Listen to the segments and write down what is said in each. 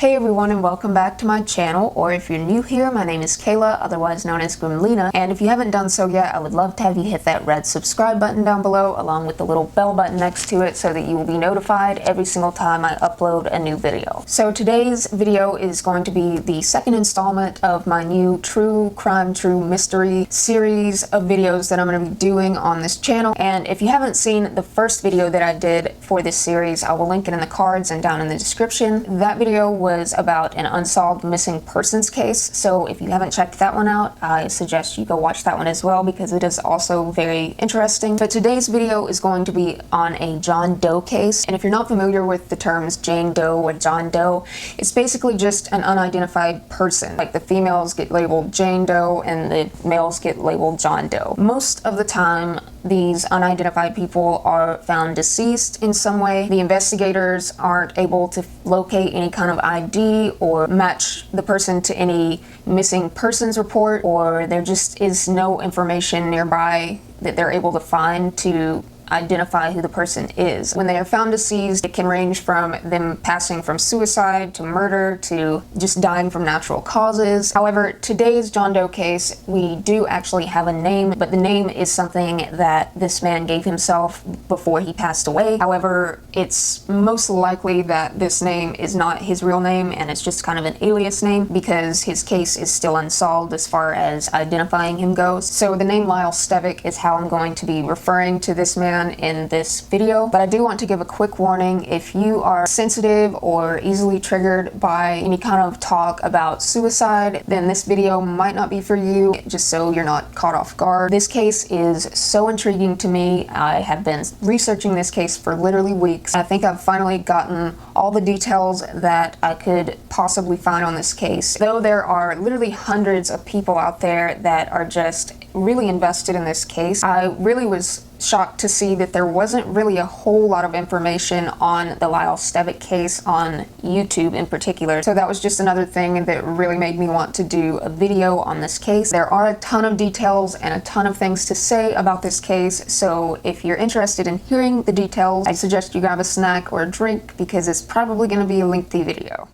Hey everyone, and welcome back to my channel, or if you're new here, my name is Kayla, otherwise known as Grimlina, and if you haven't done so yet, I would love to have you hit that red subscribe button down below, along with the little bell button next to it, so that you will be notified every single time I upload a new video. So today's video is going to be the second installment of my new true crime, true mystery series of videos that I'm going to be doing on this channel, and if you haven't seen the first video that I did for this series, I will link it in the cards and down in the description. That video was about an unsolved missing persons case, so if you haven't checked that one out, I suggest you go watch that one as well because it is also very interesting. But today's video is going to be on a John Doe case, and if you're not familiar with the terms Jane Doe or John Doe, it's basically just an unidentified person. Like the females get labeled Jane Doe and the males get labeled John Doe. Most of the time, these unidentified people are found deceased in some way. The investigators aren't able to locate any kind of ID or match the person to any missing persons report, or there just is no information nearby that they're able to find to identify who the person is. When they are found deceased, it can range from them passing from suicide to murder to just dying from natural causes. However, today's John Doe case, we do actually have a name, but the name is something that this man gave himself before he passed away. However, it's most likely that this name is not his real name and it's just kind of an alias name because his case is still unsolved as far as identifying him goes. So the name LYLE STEVIK is how I'm going to be referring to this man in this video, but I do want to give a quick warning. If you are sensitive or easily triggered by any kind of talk about suicide, then this video might not be for you, just so you're not caught off guard. This case is so intriguing to me. I have been researching this case for literally weeks. I think I've finally gotten all the details that I could possibly find on this case. Though there are literally hundreds of people out there that are just really invested in this case, I really was shocked to see that there wasn't really a whole lot of information on the LYLE STEVIK case on YouTube in particular. So that was just another thing that really made me want to do a video on this case. There are a ton of details and a ton of things to say about this case, so if you're interested in hearing the details, I suggest you grab a snack or a drink because it's probably going to be a lengthy video.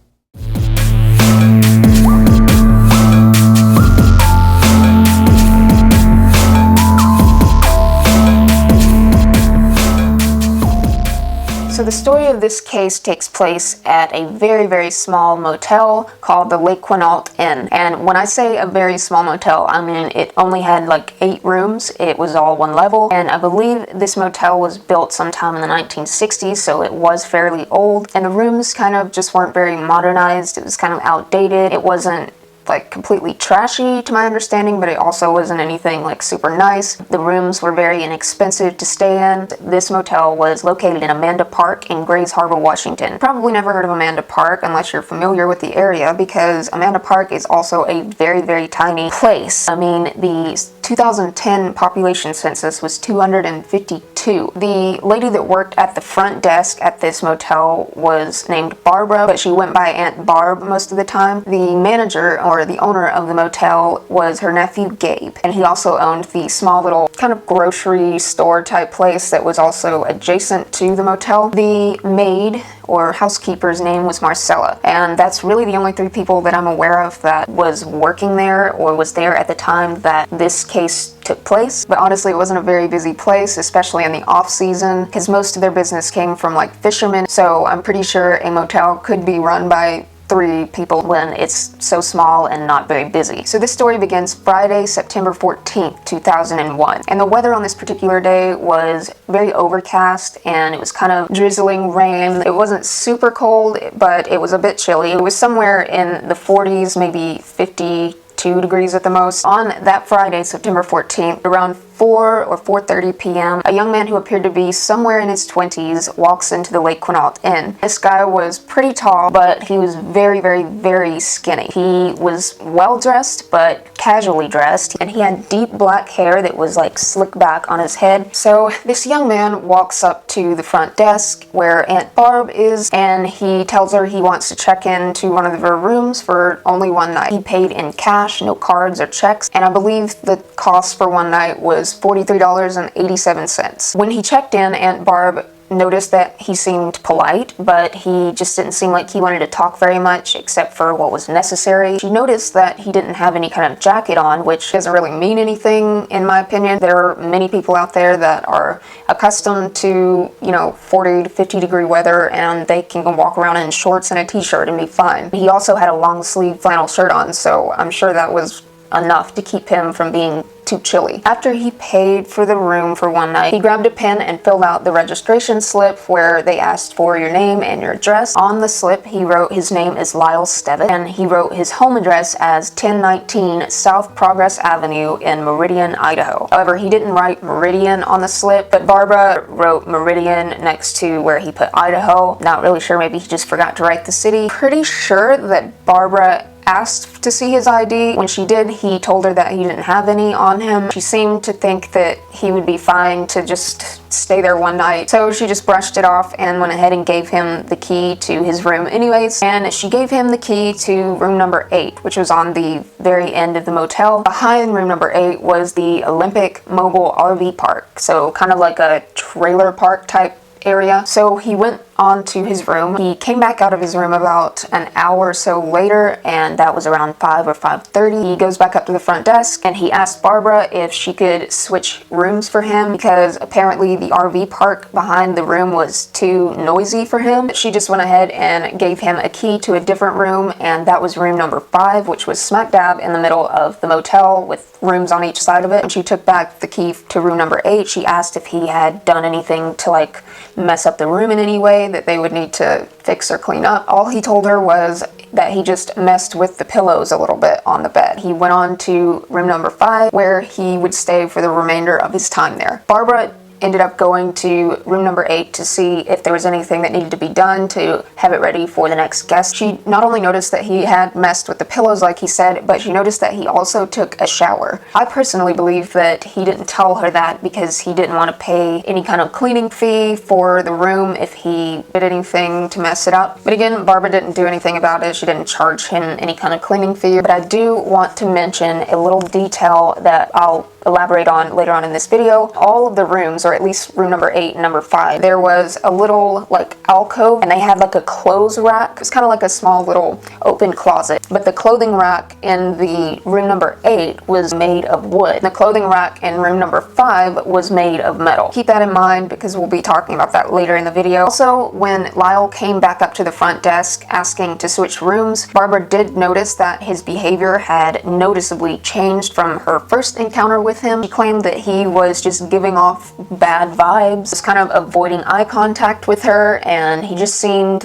So the story of this case takes place at a very, very small motel called the Lake Quinault Inn. And when I say a very small motel, I mean it only had like 8 rooms. It was all one level. And I believe this motel was built sometime in the 1960s, so it was fairly old. And the rooms kind of just weren't very modernized. It was kind of outdated. It wasn't like completely trashy to my understanding, but it also wasn't anything like super nice. The rooms were very inexpensive to stay in. This motel was located in Amanda Park in Grays Harbor, Washington. Probably never heard of Amanda Park unless you're familiar with the area, because Amanda Park is also a very, very tiny place. I mean, the 2010 population census was 252. The lady that worked at the front desk at this motel was named Barbara, but she went by Aunt Barb most of the time. The manager, or the owner of the motel, was her nephew Gabe, and he also owned the small little kind of grocery store type place that was also adjacent to the motel. The maid or housekeeper's name was Marcella, and that's really the only 3 people that I'm aware of that was working there or was there at the time that this case took place. But honestly, it wasn't a very busy place, especially in the off season, because most of their business came from like fishermen, so I'm pretty sure a motel could be run by 3 people when it's so small and not very busy. So this story begins Friday, September 14th, 2001. And the weather on this particular day was very overcast and it was kind of drizzling rain. It wasn't super cold, but it was a bit chilly. It was somewhere in the 40s, maybe 52 degrees at the most. On that Friday, September 14th, around 4 or 4:30 p.m., a young man who appeared to be somewhere in his 20s walks into the Lake Quinault Inn. This guy was pretty tall, but he was very, very, very skinny. He was well dressed, but casually dressed, and he had deep black hair that was like slicked back on his head. So this young man walks up to the front desk where Aunt Barb is, and he tells her he wants to check into one of her rooms for only one night. He paid in cash, no cards or checks, and I believe the cost for one night was $43.87. When he checked in, Aunt Barb noticed that he seemed polite, but he just didn't seem like he wanted to talk very much except for what was necessary. She noticed that he didn't have any kind of jacket on, which doesn't really mean anything in my opinion. There are many people out there that are accustomed to, 40 to 50 degree weather, and they can walk around in shorts and a t-shirt and be fine. He also had a long sleeve flannel shirt on, so I'm sure that was enough to keep him from being too chilly. After he paid for the room for one night, he grabbed a pen and filled out the registration slip where they asked for your name and your address. On the slip, he wrote his name is LYLE STEVIK, and he wrote his home address as 1019 South Progress Avenue in Meridian, Idaho. However, he didn't write Meridian on the slip, but Barbara wrote Meridian next to where he put Idaho. Not really sure, maybe he just forgot to write the city. Pretty sure that Barbara asked to see his ID. When she did, he told her that he didn't have any on him. She seemed to think that he would be fine to just stay there one night, so she just brushed it off and went ahead and gave him the key to his room anyways. And she gave him the key to room number 8, which was on the very end of the motel. Behind room number 8 was the Olympic Mobile RV Park, so kind of like a trailer park type area. So he went on to his room. He came back out of his room about an hour or so later, and that was around 5 or 5:30. He goes back up to the front desk and he asked Barbara if she could switch rooms for him because apparently the RV park behind the room was too noisy for him. She just went ahead and gave him a key to a different room, and that was room number 5, which was smack dab in the middle of the motel with rooms on each side of it. When she took back the key to room number 8, she asked if he had done anything to mess up the room in any way that they would need to fix or clean up. All he told her was that he just messed with the pillows a little bit on the bed. He went on to room number 5 where he would stay for the remainder of his time there. Barbara ended up going to room number 8 to see if there was anything that needed to be done to have it ready for the next guest. She not only noticed that he had messed with the pillows like he said, but she noticed that he also took a shower. I personally believe that he didn't tell her that because he didn't want to pay any kind of cleaning fee for the room if he did anything to mess it up. But again, Barbara didn't do anything about it. She didn't charge him any kind of cleaning fee. But I do want to mention a little detail that I'll elaborate on later on in this video. All of the rooms, or at least room number 8 and number 5, there was a little alcove, and they had a clothes rack. It's kind of like a small little open closet, but the clothing rack in the room number 8 was made of wood. The clothing rack in room number 5 was made of metal. Keep that in mind because we'll be talking about that later in the video. Also, when Lyle came back up to the front desk asking to switch rooms, Barbara did notice that his behavior had noticeably changed from her first encounter with him. She claimed that he was just giving off bad vibes, just kind of avoiding eye contact with her, and he just seemed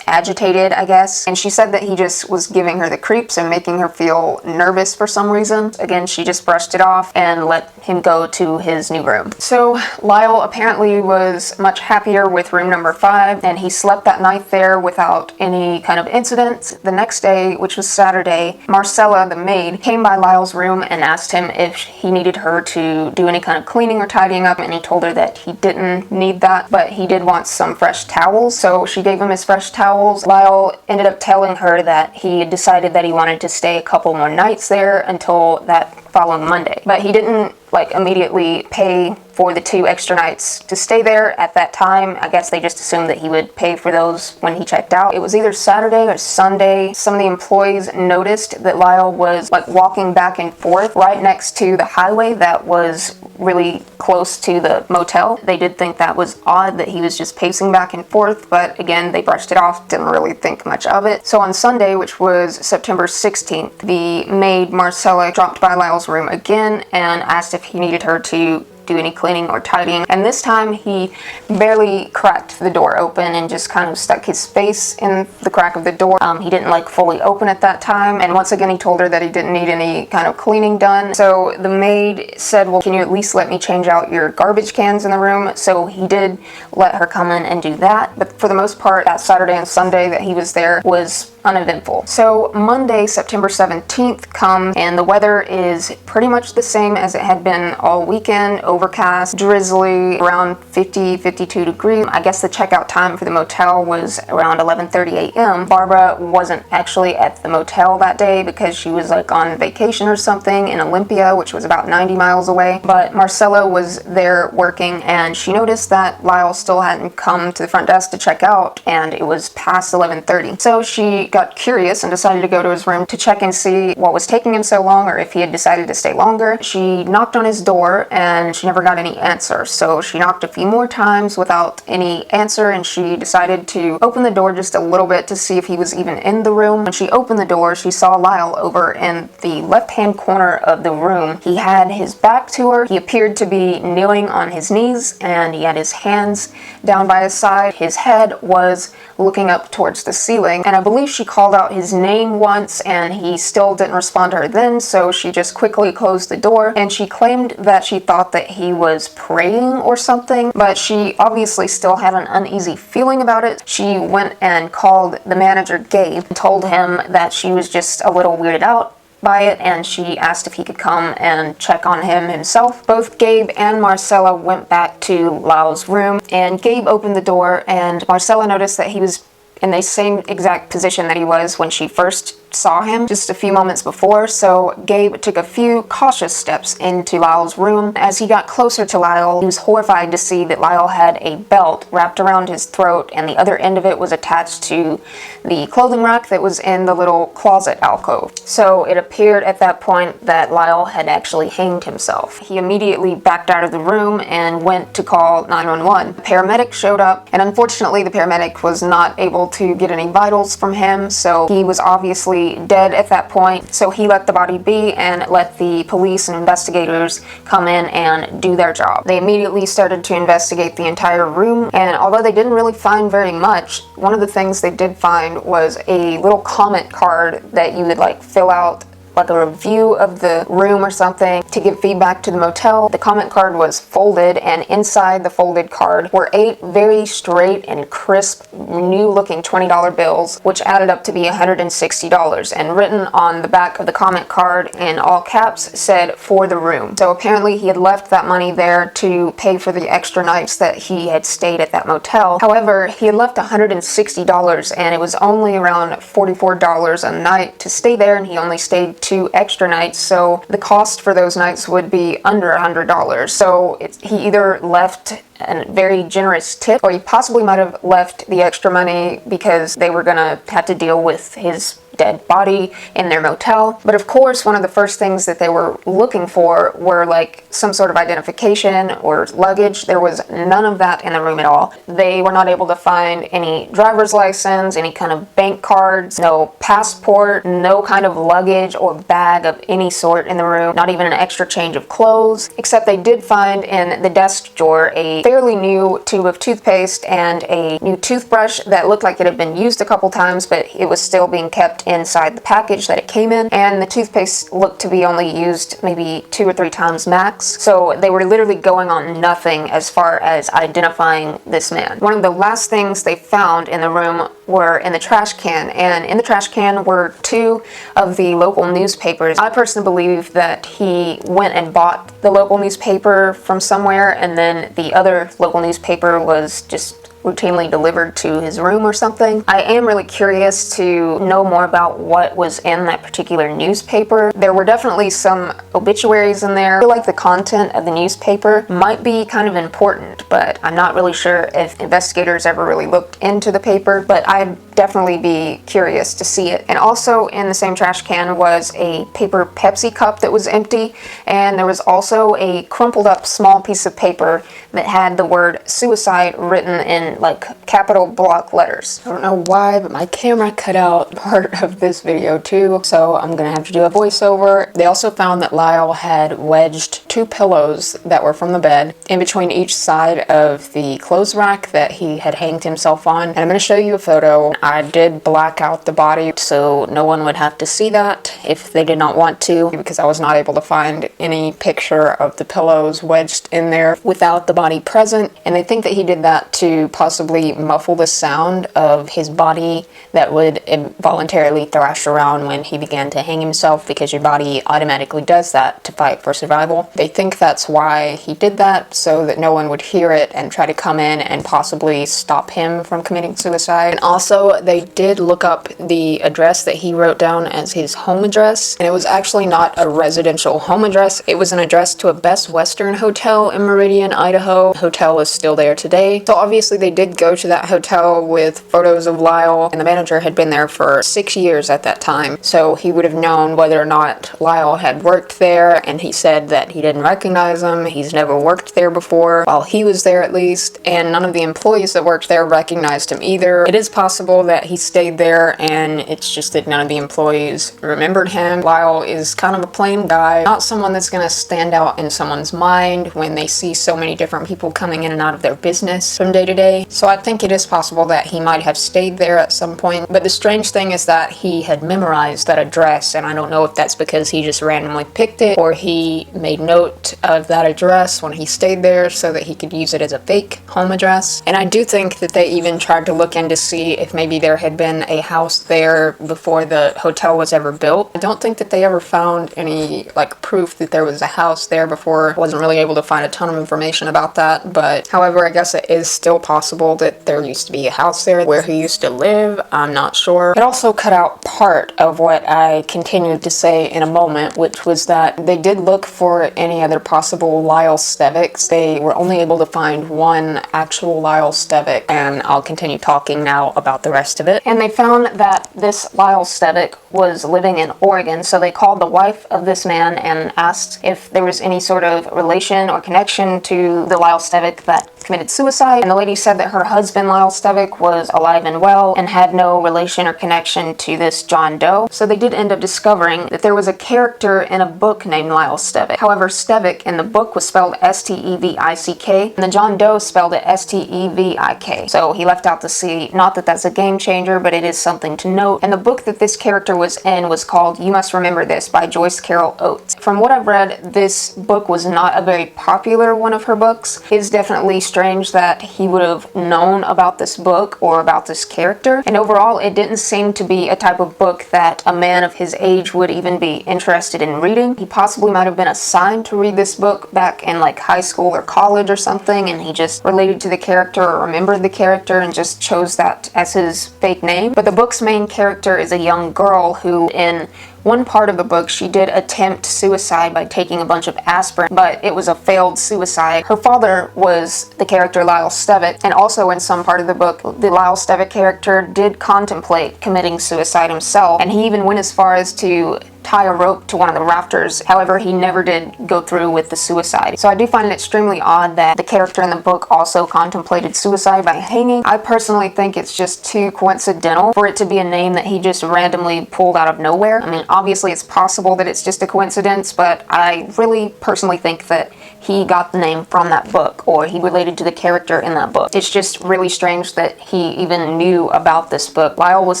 agitated, I guess. And she said that he just was giving her the creeps and making her feel nervous for some reason. Again, she just brushed it off and let him go to his new room. So Lyle apparently was much happier with room number 5, and he slept that night there without any kind of incident. The next day, which was Saturday, Marcella, the maid, came by Lyle's room and asked him if he needed her to do any kind of cleaning or tidying up, and he told her that he didn't need that, but he did want some fresh towels. So she gave him his fresh towels. Lyle ended up telling her that he had decided that he wanted to stay a couple more nights there until that following Monday. But he didn't immediately pay for the 2 extra nights to stay there at that time. I guess they just assumed that he would pay for those when he checked out. It was either Saturday or Sunday. Some of the employees noticed that Lyle was walking back and forth right next to the highway that was really close to the motel. They did think that was odd that he was just pacing back and forth, but again, they brushed it off, didn't really think much of it. So on Sunday, which was September 16th, the maid Marcella dropped by Lyle's room again and asked if he needed her to do any cleaning or tidying, and this time he barely cracked the door open and just kind of stuck his face in the crack of the door. He didn't fully open at that time, and once again he told her that he didn't need any kind of cleaning done. So the maid said, well, can you at least let me change out your garbage cans in the room? So he did let her come in and do that, but for the most part that Saturday and Sunday that he was there was uneventful. So Monday, September 17th comes, and the weather is pretty much the same as it had been all weekend. Overcast, drizzly, around 50, 52 degrees. I guess the checkout time for the motel was around 11:30 a.m. Barbara wasn't actually at the motel that day because she was like on vacation or something in Olympia, which was about 90 miles away. But Marcella was there working, and she noticed that Lyle still hadn't come to the front desk to check out, and it was past 11:30. So she got curious and decided to go to his room to check and see what was taking him so long, or if he had decided to stay longer. She knocked on his door and she never got any answer. So she knocked a few more times without any answer, and she decided to open the door just a little bit to see if he was even in the room. When she opened the door, she saw Lyle over in the left-hand corner of the room. He had his back to her. He appeared to be kneeling on his knees, and he had his hands down by his side. His head was looking up towards the ceiling, and I believe she called out his name once, and he still didn't respond to her then, so she just quickly closed the door, and she claimed that she thought that he was praying or something, but she obviously still had an uneasy feeling about it. She went and called the manager, Gabe, and told him that she was just a little weirded out by it, and she asked if he could come and check on him himself. Both Gabe and Marcella went back to Lyle's room, and Gabe opened the door, and Marcella noticed that he was in the same exact position that he was when she first saw him just a few moments before. So Gabe took a few cautious steps into Lyle's room. As he got closer to Lyle, he was horrified to see that Lyle had a belt wrapped around his throat, and the other end of it was attached to the clothing rack that was in the little closet alcove. So it appeared at that point that Lyle had actually hanged himself. He immediately backed out of the room and went to call 911. A paramedic showed up, and unfortunately the paramedic was not able to get any vitals from him, so he was obviously dead at that point. So he let the body be and let the police and investigators come in and do their job. They immediately started to investigate the entire room, and although they didn't really find very much, one of the things they did find was a little comment card that you would like fill out like a review of the room or something to give feedback to the motel. The comment card was folded, and inside the folded card were 8 very straight and crisp, new-looking $20 bills, which added up to be $160. And written on the back of the comment card in all caps said, "For the room." So apparently he had left that money there to pay for the extra nights that he had stayed at that motel. However, he had left $160, and it was only around $44 a night to stay there, and he only stayed 2 extra nights, so the cost for those nights would be under $100. So he either left a very generous tip, or he possibly might have left the extra money because they were gonna have to deal with his dead body in their motel. But of course, one of the first things that they were looking for were like some sort of identification or luggage. There was none of that in the room at all. They were not able to find any driver's license, any kind of bank cards, no passport, no kind of luggage or bag of any sort in the room, not even an extra change of clothes, except they did find in the desk drawer a fairly new tube of toothpaste and a new toothbrush that looked like it had been used a couple times, but it was still being kept inside the package that it came in, and the toothpaste looked to be only used maybe 2 or 3 times max. So they were literally going on nothing as far as identifying this man. One of the last things they found in the room were in the trash can, and in the trash can were 2 of the local newspapers. I personally believe that he went and bought the local newspaper from somewhere, and then the other local newspaper was just routinely delivered to his room or something. I am really curious to know more about what was in that particular newspaper. There were definitely some obituaries in there. I feel like the content of the newspaper might be kind of important, but I'm not really sure if investigators ever really looked into the paper, but I'd definitely be curious to see it. And also in the same trash can was a paper Pepsi cup that was empty, and there was also a crumpled up small piece of paper that had the word suicide written in like capital block letters. I don't know why, but my camera cut out part of this video too, so I'm gonna have to do a voiceover. They also found that Lyle had wedged 2 pillows that were from the bed in between each side of the clothes rack that he had hanged himself on. And I'm gonna show you a photo. I did black out the body so no one would have to see that if they did not want to, because I was not able to find any picture of the pillows wedged in there without the body present. And they think that he did that to possibly muffle the sound of his body that would involuntarily thrash around when he began to hang himself, because your body automatically does that to fight for survival. They think that's why he did that, so that no one would hear it and try to come in and possibly stop him from committing suicide. And also, they did look up the address that he wrote down as his home address, and it was actually not a residential home address. It was an address to a Best Western hotel in Meridian, Idaho. The hotel is still there today. So obviously they did go to that hotel with photos of Lyle, and the manager had been there for 6 years at that time. So he would have known whether or not Lyle had worked there, and he said that he didn't recognize him. He's never worked there before, while he was there at least, and none of the employees that worked there recognized him either. It is possible that he stayed there and it's just that none of the employees remembered him. Lyle is kind of a plain guy, not someone that's going to stand out in someone's mind when they see so many different people coming in and out of their business from day to day. So I think it is possible that he might have stayed there at some point. But the strange thing is that he had memorized that address, and I don't know if that's because he just randomly picked it or he made note of that address when he stayed there so that he could use it as a fake home address. And I do think that they even tried to look in to see if maybe there had been a house there before the hotel was ever built. I don't think that they ever found any proof that there was a house there before. I wasn't really able to find a ton of information about that, but however, I guess it is still possible that there used to be a house there where he used to live. I'm not sure. It also cut out part of what I continued to say in a moment, which was that they did look for any other possible LYLE STEVIKs. They were only able to find one actual LYLE STEVIK, and I'll continue talking now about the rest of it. And they found that this LYLE STEVIK was living in Oregon, so they called the wife of this man and asked if there was any sort of relation or connection to the LYLE STEVIK that committed suicide, and the lady said that her husband LYLE STEVIK was alive and well and had no relation or connection to this John Doe. So they did end up discovering that there was a character in a book named LYLE STEVIK. However, STEVIK in the book was spelled S-T-E-V-I-C-K, and the John Doe spelled it S-T-E-V-I-K. So he left out the C. Not that that's a game changer, but it is something to note. And the book that this character was in was called You Must Remember This by Joyce Carol Oates. From what I've read, this book was not a very popular one of her books. It's definitely strange that he would have known about this book or about this character, and overall it didn't seem to be a type of book that a man of his age would even be interested in reading. He possibly might have been assigned to read this book back in high school or college or something, and he just related to the character or remembered the character and just chose that as his fake name. But the book's main character is a young girl who, in one part of the book, she did attempt suicide by taking a bunch of aspirin, but it was a failed suicide. Her father was the character LYLE STEVIK, and also in some part of the book, the LYLE STEVIK character did contemplate committing suicide himself, and he even went as far as to tie a rope to one of the rafters. However, he never did go through with the suicide. So I do find it extremely odd that the character in the book also contemplated suicide by hanging. I personally think it's just too coincidental for it to be a name that he just randomly pulled out of nowhere. I mean, obviously it's possible that it's just a coincidence, but I really personally think that he got the name from that book, or he related to the character in that book. It's just really strange that he even knew about this book. Lyle was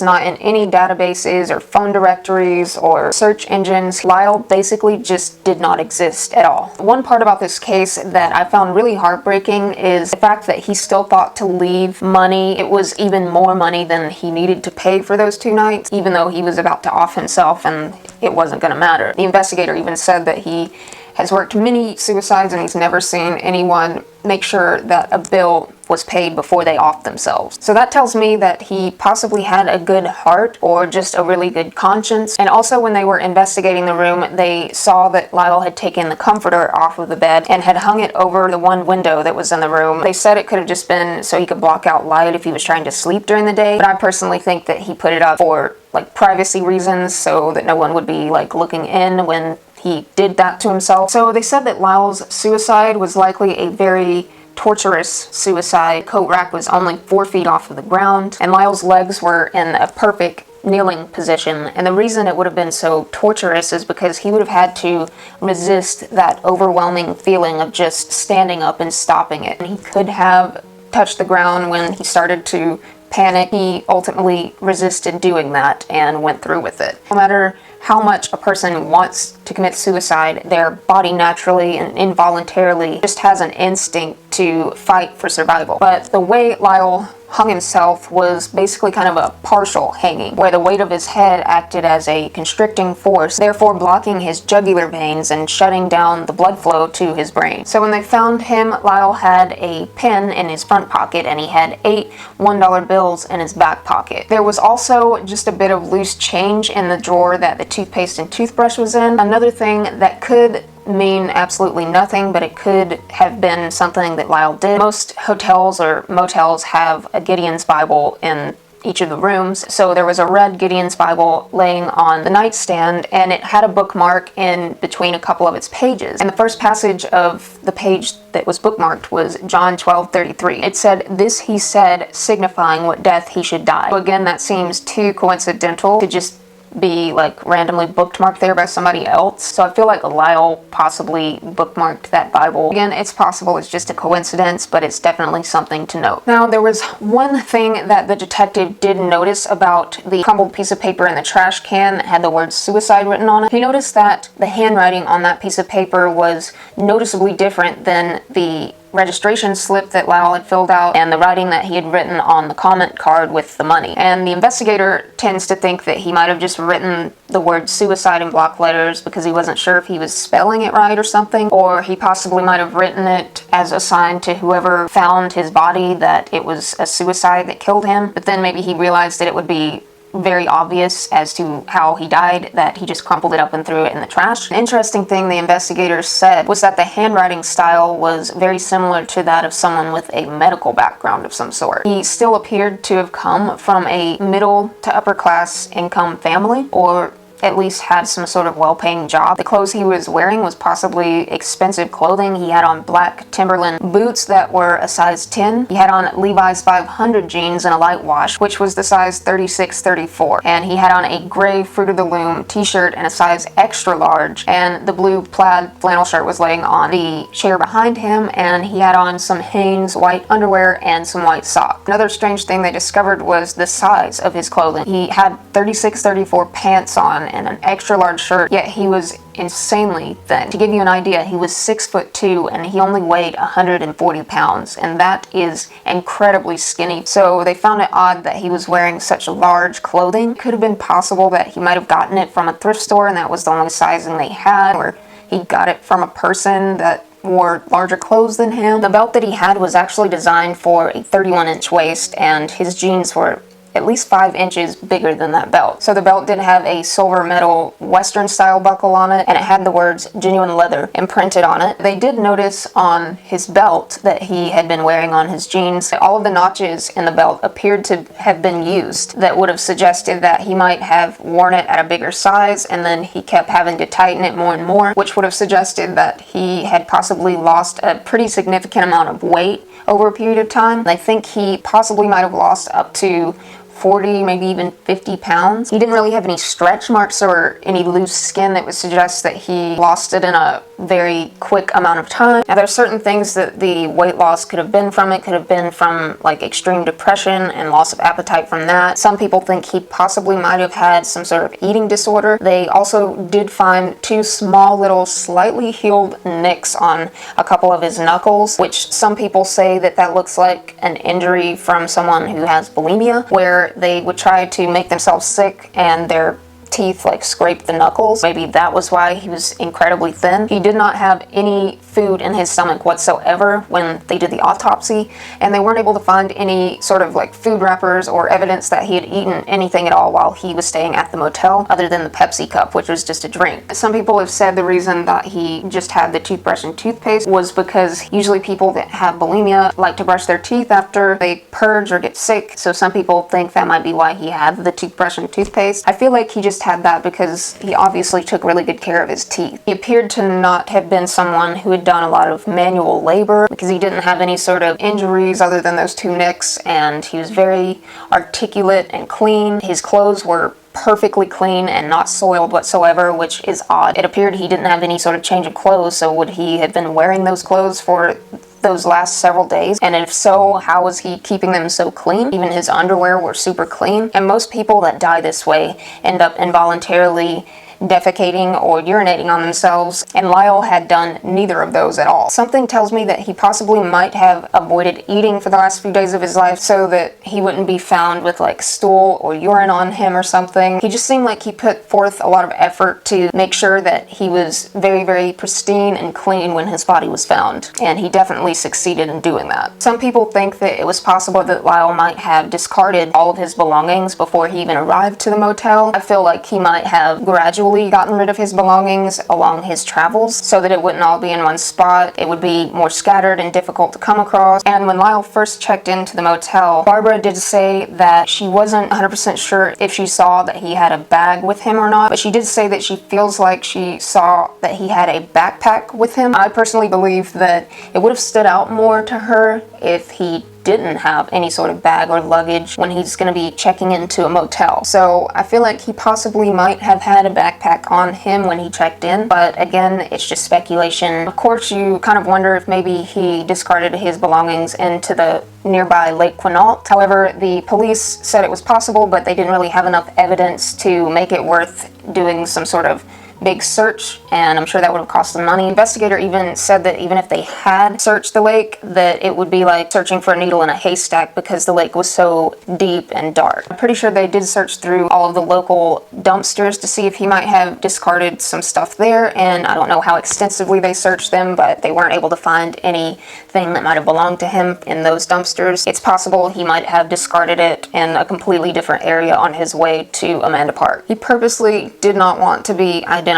not in any databases or phone directories or search engines. Lyle basically just did not exist at all. One part about this case that I found really heartbreaking is the fact that he still thought to leave money. It was even more money than he needed to pay for those 2 nights, even though he was about to off himself and it wasn't going to matter. The investigator even said that he has worked many suicides and he's never seen anyone make sure that a bill was paid before they offed themselves. So that tells me that he possibly had a good heart or just a really good conscience. And also when they were investigating the room, they saw that Lyle had taken the comforter off of the bed and had hung it over the one window that was in the room. They said it could have just been so he could block out light if he was trying to sleep during the day, but I personally think that he put it up for privacy reasons so that no one would be looking in when he did that to himself. So they said that Lyle's suicide was likely a very torturous suicide. Coat rack was only 4 feet off of the ground, and Lyle's legs were in a perfect kneeling position. And the reason it would have been so torturous is because he would have had to resist that overwhelming feeling of just standing up and stopping it. And he could have touched the ground when he started to panic, he ultimately resisted doing that and went through with it. No matter how much a person wants to commit suicide, their body naturally and involuntarily just has an instinct to fight for survival. But the way Lyle hung himself was basically kind of a partial hanging, where the weight of his head acted as a constricting force, therefore blocking his jugular veins and shutting down the blood flow to his brain. So when they found him, Lyle had a pen in his front pocket and he had 8 $1 bills in his back pocket. There was also just a bit of loose change in the drawer that the toothpaste and toothbrush was in. Another thing that could mean absolutely nothing, but it could have been something that Lyle did. Most hotels or motels have a Gideon's Bible in each of the rooms, so there was a red Gideon's Bible laying on the nightstand, and it had a bookmark in between a couple of its pages. And the first passage of the page that was bookmarked was John 12:33. It said, "This he said, signifying what death he should die." So again, that seems too coincidental to just be like randomly bookmarked there by somebody else. So I feel like Lyle possibly bookmarked that Bible. Again, it's possible it's just a coincidence, but it's definitely something to note. Now, there was one thing that the detective did notice about the crumbled piece of paper in the trash can that had the word suicide written on it. He noticed that the handwriting on that piece of paper was noticeably different than the registration slip that Lyle had filled out and the writing that he had written on the comment card with the money. And the investigator tends to think that he might have just written the word suicide in block letters because he wasn't sure if he was spelling it right or something, or he possibly might have written it as a sign to whoever found his body that it was a suicide that killed him. But then maybe he realized that it would be very obvious as to how he died, that he just crumpled it up and threw it in the trash. An interesting thing the investigators said was that the handwriting style was very similar to that of someone with a medical background of some sort. He still appeared to have come from a middle to upper class income family, or at least had some sort of well-paying job. The clothes he was wearing was possibly expensive clothing. He had on black Timberland boots that were a size 10. He had on Levi's 500 jeans in a light wash, which was the size 36-34. And he had on a gray Fruit of the Loom t-shirt and a size extra large, and the blue plaid flannel shirt was laying on the chair behind him, and he had on some Hanes white underwear and some white socks. Another strange thing they discovered was the size of his clothing. He had 36-34 pants on and an extra large shirt, yet he was insanely thin. To give you an idea, he was 6'2" and he only weighed 140 pounds, and that is incredibly skinny. So they found it odd that he was wearing such large clothing. Could have been possible that he might have gotten it from a thrift store and that was the only sizing they had, or he got it from a person that wore larger clothes than him. The belt that he had was actually designed for a 31-inch waist, and his jeans were at least 5 inches bigger than that belt. So the belt did have a silver metal Western style buckle on it, and it had the words genuine leather imprinted on it. They did notice on his belt that he had been wearing on his jeans that all of the notches in the belt appeared to have been used. That would have suggested that he might have worn it at a bigger size and then he kept having to tighten it more and more, which would have suggested that he had possibly lost a pretty significant amount of weight over a period of time. I think he possibly might have lost up to 40, maybe even 50 pounds. He didn't really have any stretch marks or any loose skin that would suggest that he lost it in a very quick amount of time. Now, there's certain things that the weight loss could have been from. It could have been from like extreme depression and loss of appetite from that. Some people think he possibly might have had some sort of eating disorder. They also did find 2 small little slightly healed nicks on a couple of his knuckles, which some people say that that looks like an injury from someone who has bulimia, where they would try to make themselves sick and their teeth like scrape the knuckles. Maybe that was why he was incredibly thin. He did not have any food in his stomach whatsoever when they did the autopsy, and they weren't able to find any sort of like food wrappers or evidence that he had eaten anything at all while he was staying at the motel, other than the Pepsi cup, which was just a drink. Some people have said the reason that he just had the toothbrush and toothpaste was because usually people that have bulimia like to brush their teeth after they purge or get sick, so some people think that might be why he had the toothbrush and toothpaste. I feel like he just had that because he obviously took really good care of his teeth. He appeared to not have been someone who had done a lot of manual labor because he didn't have any sort of injuries other than those 2 nicks, and he was very articulate and clean. His clothes were perfectly clean and not soiled whatsoever, which is odd. It appeared he didn't have any sort of change of clothes, so would he have been wearing those clothes for those last several days? And if so, how was he keeping them so clean? Even his underwear were super clean. And most people that die this way end up involuntarily defecating or urinating on themselves, and Lyle had done neither of those at all. Something tells me that he possibly might have avoided eating for the last few days of his life so that he wouldn't be found with like stool or urine on him or something. He just seemed like he put forth a lot of effort to make sure that he was very, very pristine and clean when his body was found, and he definitely succeeded in doing that. Some people think that it was possible that Lyle might have discarded all of his belongings before he even arrived to the motel. I feel like he might have gradually gotten rid of his belongings along his travels so that it wouldn't all be in one spot. It would be more scattered and difficult to come across. And when Lyle first checked into the motel, Barbara did say that she wasn't 100% sure if she saw that he had a bag with him or not, but she did say that she feels like she saw that he had a backpack with him. I personally believe that it would have stood out more to her if he didn't have any sort of bag or luggage when he's going to be checking into a motel. So I feel like he possibly might have had a backpack on him when he checked in, but again, it's just speculation. Of course, you kind of wonder if maybe he discarded his belongings into the nearby Lake Quinault. However, the police said it was possible, but they didn't really have enough evidence to make it worth doing some sort of big search, and I'm sure that would have cost them money. The investigator even said that even if they had searched the lake, that it would be like searching for a needle in a haystack because the lake was so deep and dark. I'm pretty sure they did search through all of the local dumpsters to see if he might have discarded some stuff there, and I don't know how extensively they searched them, but they weren't able to find anything that might have belonged to him in those dumpsters. It's possible he might have discarded it in a completely different area on his way to Amanda Park. He purposely did not want to be identified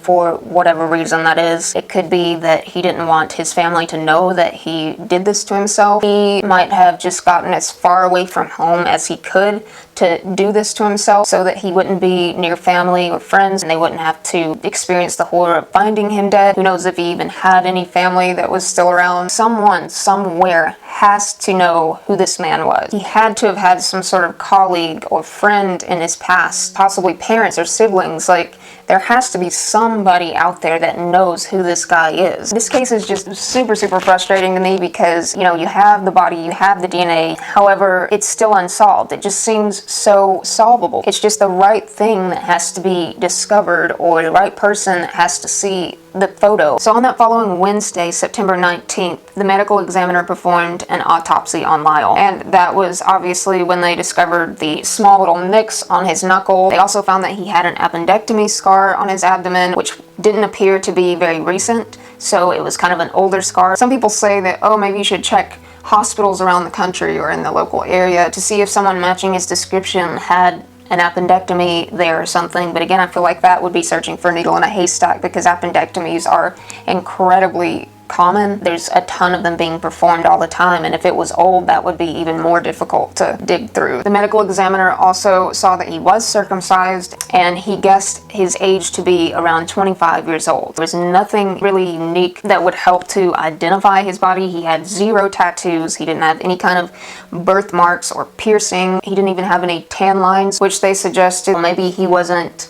for whatever reason that is. It could be that he didn't want his family to know that he did this to himself. He might have just gotten as far away from home as he could to do this to himself so that he wouldn't be near family or friends and they wouldn't have to experience the horror of finding him dead. Who knows if he even had any family that was still around. Someone, somewhere, has to know who this man was. He had to have had some sort of colleague or friend in his past, possibly parents or siblings. Like, there has to be somebody out there that knows who this guy is. This case is just super, super frustrating to me because, you know, you have the body, you have the DNA, however, it's still unsolved. It just seems so solvable. It's just the right thing that has to be discovered, or the right person that has to see the photo. So on that following Wednesday, September 19th, the medical examiner performed an autopsy on Lyle, and that was obviously when they discovered the small little nicks on his knuckle. They also found that he had an appendectomy scar on his abdomen, which didn't appear to be very recent, so it was kind of an older scar. Some people say that, oh, maybe you should check hospitals around the country or in the local area to see if someone matching his description had an appendectomy there or something, but again, I feel like that would be searching for a needle in a haystack because appendectomies are incredibly common. There's a ton of them being performed all the time, and if it was old, that would be even more difficult to dig through. The medical examiner also saw that he was circumcised, and he guessed his age to be around 25 years old. There was nothing really unique that would help to identify his body. He had 0 tattoos. He didn't have any kind of birthmarks or piercing. He didn't even have any tan lines, which they suggested maybe he wasn't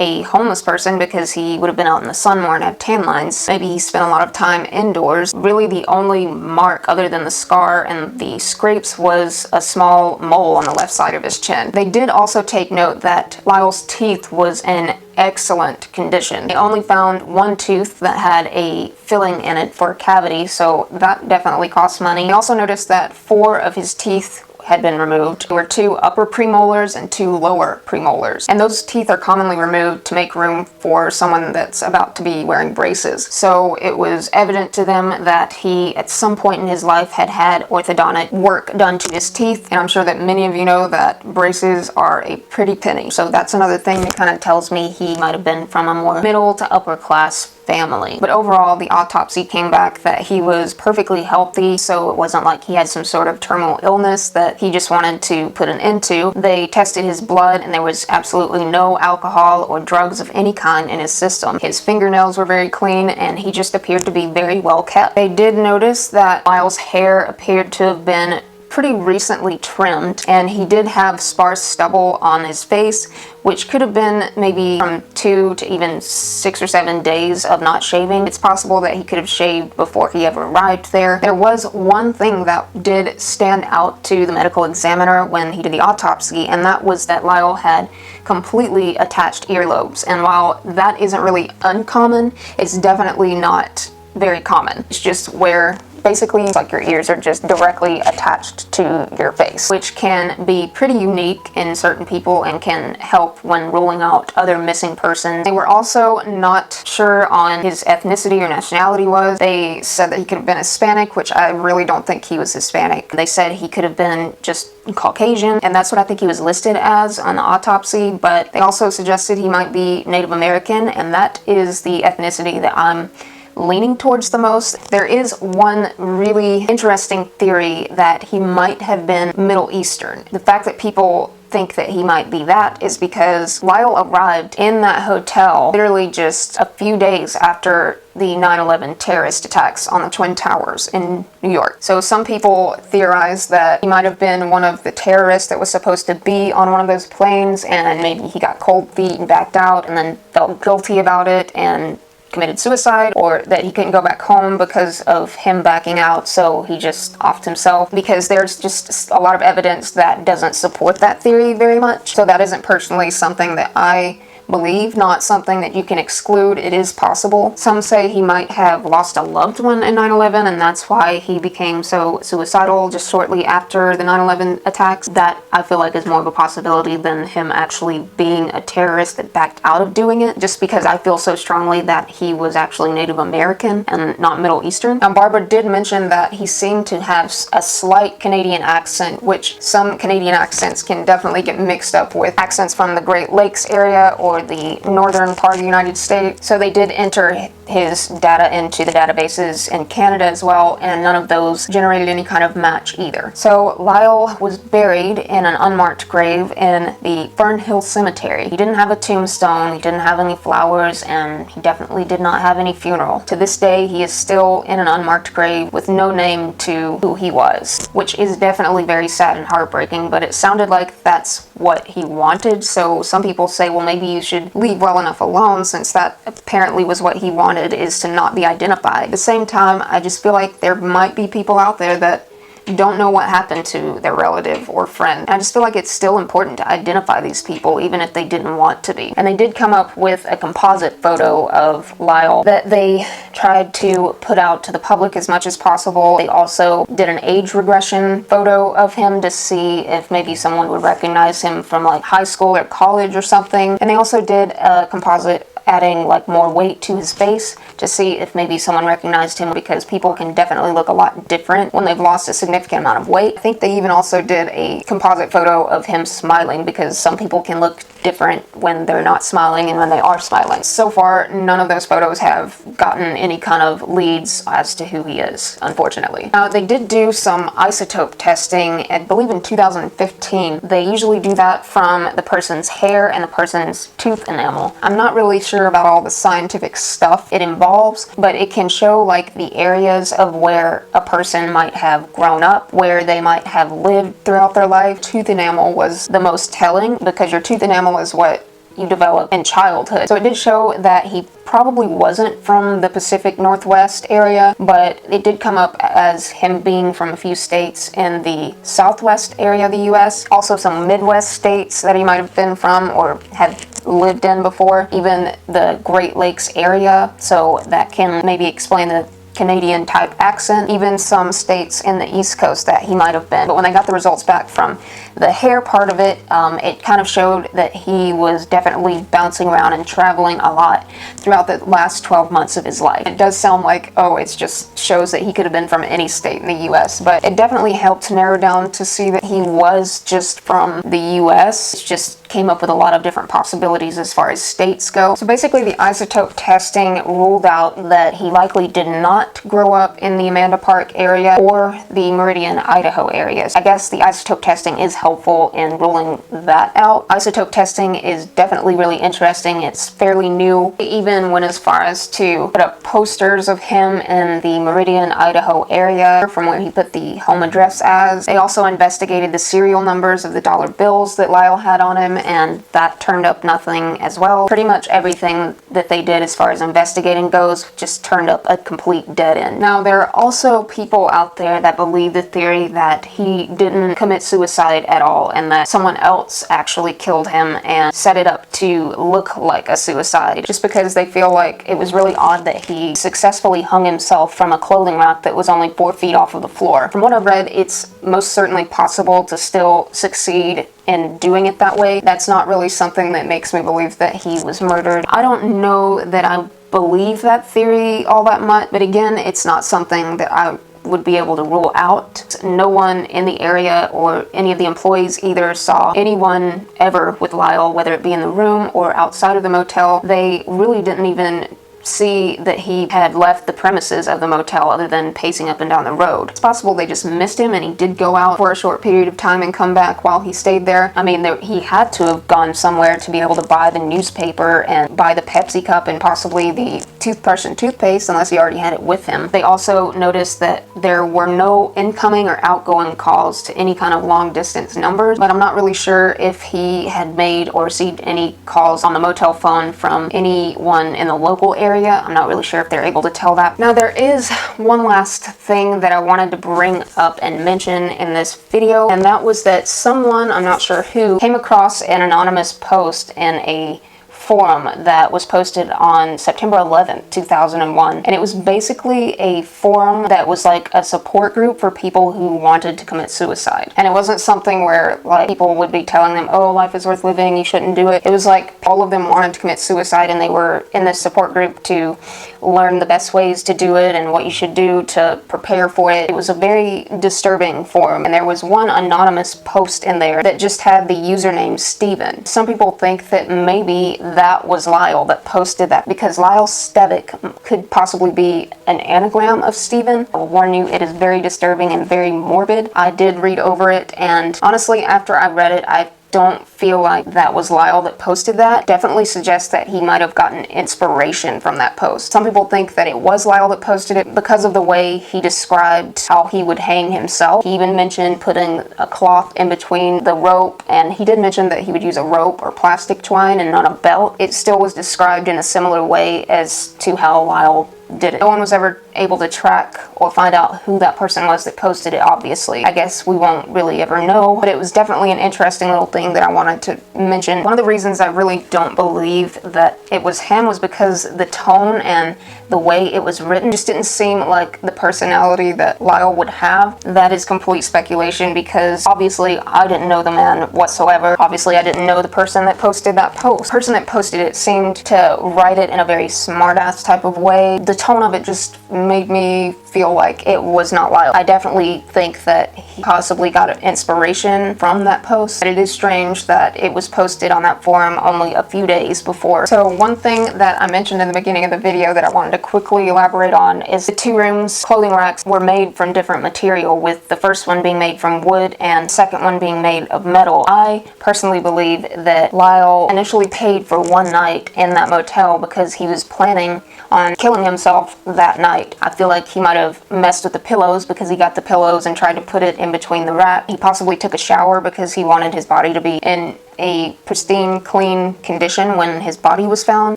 a homeless person because he would have been out in the sun more and have tan lines. Maybe he spent a lot of time indoors. Really, the only mark other than the scar and the scrapes was a small mole on the left side of his chin. They did also take note that Lyle's teeth was in excellent condition. They only found 1 tooth that had a filling in it for a cavity, so that definitely cost money. They also noticed that 4 of his teeth had been removed. There were 2 upper premolars and 2 lower premolars, and those teeth are commonly removed to make room for someone that's about to be wearing braces. So it was evident to them that he at some point in his life had had orthodontic work done to his teeth, and I'm sure that many of you know that braces are a pretty penny. So that's another thing that kind of tells me he might have been from a more middle to upper class family. But overall, the autopsy came back that he was perfectly healthy, so it wasn't like he had some sort of terminal illness that he just wanted to put an end to. They tested his blood, and there was absolutely no alcohol or drugs of any kind in his system. His fingernails were very clean, and he just appeared to be very well kept. They did notice that Lyle's hair appeared to have been pretty recently trimmed, and he did have sparse stubble on his face, which could have been maybe from 2 to even 6 or 7 days of not shaving. It's possible that he could have shaved before he ever arrived there. There was one thing that did stand out to the medical examiner when he did the autopsy, and that was that Lyle had completely attached earlobes. And while that isn't really uncommon, it's definitely not very common. It's just where basically it's like your ears are just directly attached to your face, which can be pretty unique in certain people and can help when ruling out other missing persons. They were also not sure on his ethnicity or nationality was. They said that he could have been Hispanic, which I really don't think he was Hispanic. They said he could have been just Caucasian, and that's what I think he was listed as on the autopsy, but they also suggested he might be Native American, and that is the ethnicity that I'm leaning towards the most. There is one really interesting theory that he might have been Middle Eastern. The fact that people think that he might be that is because Lyle arrived in that hotel literally just a few days after the 9/11 terrorist attacks on the Twin Towers in New York. So some people theorize that he might have been one of the terrorists that was supposed to be on one of those planes, and maybe he got cold feet and backed out and then felt guilty about it and committed suicide, or that he couldn't go back home because of him backing out, so he just offed himself, because there's just a lot of evidence that doesn't support that theory very much. So that isn't personally something that I believe, not something that you can exclude. It is possible. Some say he might have lost a loved one in 9/11, and that's why he became so suicidal just shortly after the 9/11 attacks. That I feel like is more of a possibility than him actually being a terrorist that backed out of doing it, just because I feel so strongly that he was actually Native American and not Middle Eastern. Now, Barbara did mention that he seemed to have a slight Canadian accent, which some Canadian accents can definitely get mixed up with accents from the Great Lakes area or the northern part of the United States. So they did enter his data into the databases in Canada as well, and none of those generated any kind of match either. So Lyle was buried in an unmarked grave in the Fernhill Cemetery. He didn't have a tombstone, he didn't have any flowers, and he definitely did not have any funeral. To this day, he is still in an unmarked grave with no name to who he was, which is definitely very sad and heartbreaking, but it sounded like that's what he wanted. So some people say, well, maybe you should leave well enough alone, since that apparently was what he wanted, is to not be identified. At the same time, I just feel like there might be people out there that don't know what happened to their relative or friend. And I just feel like it's still important to identify these people, even if they didn't want to be. And they did come up with a composite photo of Lyle that they tried to put out to the public as much as possible. They also did an age regression photo of him to see if maybe someone would recognize him from like high school or college or something. And they also did a composite adding like more weight to his face to see if maybe someone recognized him, because people can definitely look a lot different when they've lost a significant amount of weight. I think they even also did a composite photo of him smiling, because some people can look different when they're not smiling and when they are smiling. So far, none of those photos have gotten any kind of leads as to who he is, unfortunately. Now, they did do some isotope testing, I believe in 2015. They usually do that from the person's hair and the person's tooth enamel. I'm not really sure about all the scientific stuff it involves, but it can show like the areas of where a person might have grown up, where they might have lived throughout their life. Tooth enamel was the most telling, because your tooth enamel is what you develop in childhood. So it did show that he probably wasn't from the Pacific Northwest area, but it did come up as him being from a few states in the Southwest area of the US. Also some Midwest states that he might have been from or had lived in before, even the Great Lakes area. So that can maybe explain the Canadian type accent, even some states in the East Coast that he might have been. But when they got the results back from the hair part of it, it kind of showed that he was definitely bouncing around and traveling a lot throughout the last 12 months of his life. It does sound like, oh, it just shows that he could have been from any state in the US, but it definitely helped narrow down to see that he was just from the US. It just came up with a lot of different possibilities as far as states go. So basically the isotope testing ruled out that he likely did not grow up in the Amanda Park area or the Meridian, Idaho areas. I guess the isotope testing is helpful helpful in ruling that out. Isotope testing is definitely really interesting. It's fairly new. They even went as far as to put up posters of him in the Meridian, Idaho area from where he put the home address as. They also investigated the serial numbers of the dollar bills that Lyle had on him, and that turned up nothing as well. Pretty much everything that they did as far as investigating goes just turned up a complete dead end. Now, there are also people out there that believe the theory that he didn't commit suicide at all and that someone else actually killed him and set it up to look like a suicide, just because they feel like it was really odd that he successfully hung himself from a clothing rack that was only 4 feet off of the floor. From what I've read, it's most certainly possible to still succeed in doing it that way. That's not really something that makes me believe that he was murdered. I don't know that I believe that theory all that much, but again, it's not something that I would be able to rule out. No one in the area or any of the employees either saw anyone ever with Lyle, whether it be in the room or outside of the motel. They really didn't even see that he had left the premises of the motel other than pacing up and down the road. It's possible they just missed him and he did go out for a short period of time and come back while he stayed there. I mean, he had to have gone somewhere to be able to buy the newspaper and buy the Pepsi cup and possibly the toothbrush and toothpaste, unless he already had it with him. They also noticed that there were no incoming or outgoing calls to any kind of long distance numbers, but I'm not really sure if he had made or received any calls on the motel phone from anyone in the local area. I'm not really sure if they're able to tell that. Now, there is one last thing that I wanted to bring up and mention in this video, and that was that someone, I'm not sure who, came across an anonymous post in a forum that was posted on September 11th, 2001. And it was basically a forum that was like a support group for people who wanted to commit suicide. And it wasn't something where like people would be telling them, oh, life is worth living, you shouldn't do it. It was like all of them wanted to commit suicide and they were in this support group to learn the best ways to do it and what you should do to prepare for it. It was a very disturbing forum, and there was one anonymous post in there that just had the username Steven. Some people think that maybe that was Lyle that posted that, because LYLE STEVIK could possibly be an anagram of Steven. I will warn you, it is very disturbing and very morbid. I did read over it, and honestly, after I read it, I don't feel like that was Lyle that posted that. Definitely suggests that he might have gotten inspiration from that post. Some people think that it was Lyle that posted it because of the way he described how he would hang himself. He even mentioned putting a cloth in between the rope, and he did mention that he would use a rope or plastic twine and not a belt. It still was described in a similar way as to how Lyle did it. No one was ever able to track or find out who that person was that posted it, obviously. I guess we won't really ever know, but it was definitely an interesting little thing that I wanted to mention. One of the reasons I really don't believe that it was him was because the tone and the way it was written just didn't seem like the personality that Lyle would have. That is complete speculation, because obviously I didn't know the man whatsoever. Obviously I didn't know the person that posted that post. The person that posted it seemed to write it in a very smart-ass type of way. The tone of it just made me feel like it was not Lyle. I definitely think that he possibly got inspiration from that post, but it is strange that it was posted on that forum only a few days before. So one thing that I mentioned in the beginning of the video that I wanted to quickly elaborate on is the 2 rooms clothing racks were made from different material, with the first one being made from wood and the second one being made of metal. I personally believe that Lyle initially paid for one night in that motel because he was planning on killing himself that night. I feel like he might have messed with the pillows because he got the pillows and tried to put it in between the rack. He possibly took a shower because he wanted his body to be in a pristine, clean condition when his body was found.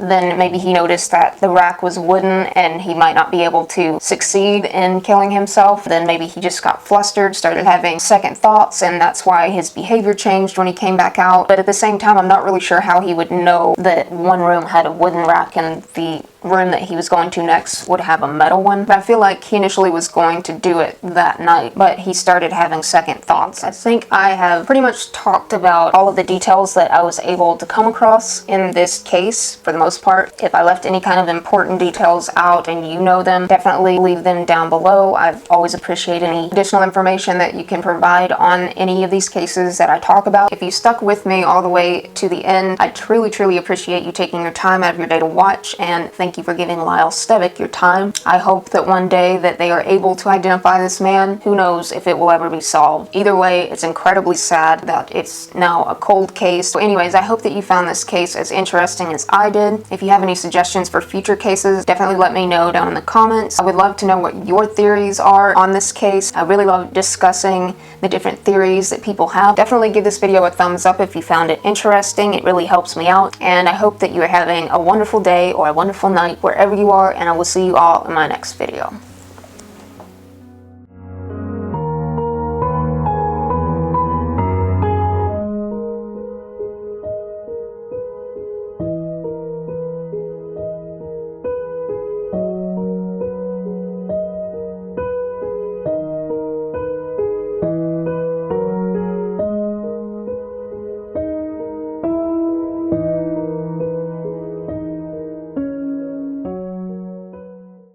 Then maybe he noticed that the rack was wooden and he might not be able to succeed in killing himself. Then maybe he just got flustered, started having second thoughts, and that's why his behavior changed when he came back out. But at the same time, I'm not really sure how he would know that one room had a wooden rack and the room that he was going to next would have a metal one. But I feel like he initially was going to do it that night, but he started having second thoughts. I think I have pretty much talked about all of the details that I was able to come across in this case for the most part. If I left any kind of important details out and you know them, definitely leave them down below. I've always appreciated any additional information that you can provide on any of these cases that I talk about. If you stuck with me all the way to the end, I truly, truly appreciate you taking your time out of your day to watch, and thank thank you for giving LYLE STEVIK your time. I hope that one day that they are able to identify this man. Who knows if it will ever be solved. Either way, it's incredibly sad that it's now a cold case. So anyways, I hope that you found this case as interesting as I did. If you have any suggestions for future cases, definitely let me know down in the comments. I would love to know what your theories are on this case. I really love discussing the different theories that people have. Definitely give this video a thumbs up if you found it interesting. It really helps me out. And I hope that you are having a wonderful day or a wonderful night wherever you are, and I will see you all in my next video.